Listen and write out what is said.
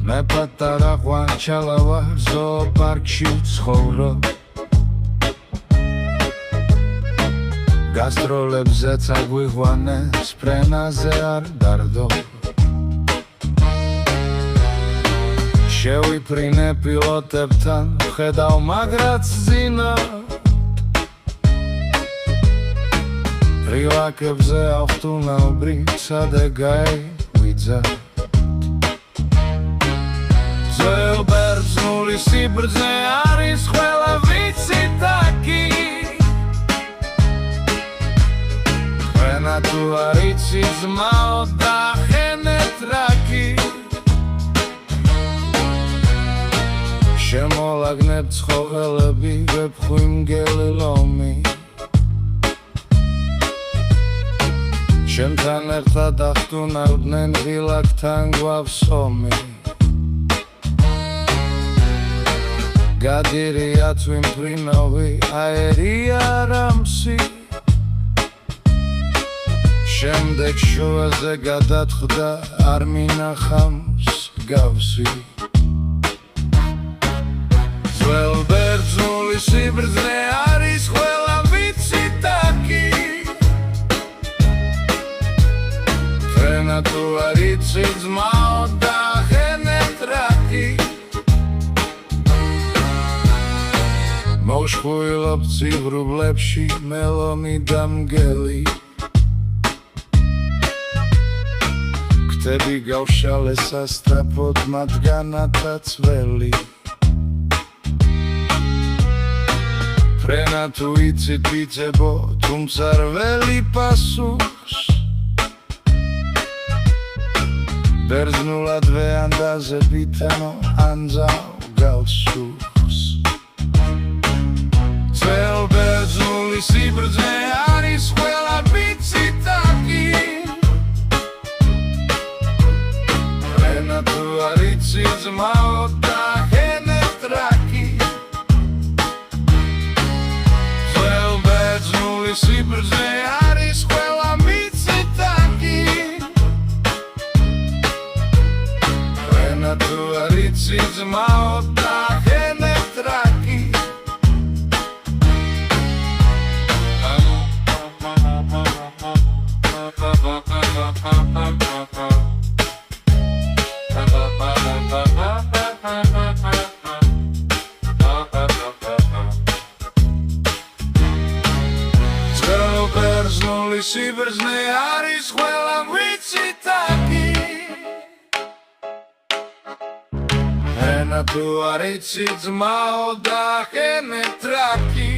მე პატარა ღვანჩალა ვარ ზოოპარკში ვცხოვრობ გასტროლებზეც აგვიღვანეს ფრენაზე არ დარდო შევიფრინე პილოტებთან ვხედავ მაგრაც ზინა რივაკებზე ავტუნავბრი სადეგაი ვიძა ძველ ბერძნული სიბრძნე არის ყველა ვიცით აქ თუ არ იცი ძმაო დახენეთ რაკი შემოლაგნებ ცხოველები ვეფხვი მგელი ლომი ჩემთან ერთად ახტუნავდნენ ღილაკთან გვავსომი გადირია თვიმფრინოვი აერია რამსი შემდეგ შუაზე გადათხდა არ მინახავს გავსი ძველ ბერძნული სიბრძნე არის ყველა ვიცით აქ ფრენა თუ არ იცი ძმაო დახენეთ რაკი მოშხვილობ ცივრუბლებში მელონი და მგელი ხტები გავშალე სასწრაფოდ მათგანათა წველი ფრენა თუ იცით ვიწებო თუმცა რველი პასუხს ბერძნულად ვეანდაზებითანო ანძავ გავსუხს ძველ ბერძნული სიბრძნე არის ყველა ვიცით აქ თუ არ იცი ძმაო დახენეთ რაკი ძველ ბერძნული სიბრძნე არის ყველა ვიცით აქ ფრენა თუ არ იცი ძმაო დახენეთ რაკი ძველ ბერძნული სიბრძნე არის ყველა ვიცით აქ ფრენა თუ არ იცი ძმაო დახენეთ რაკი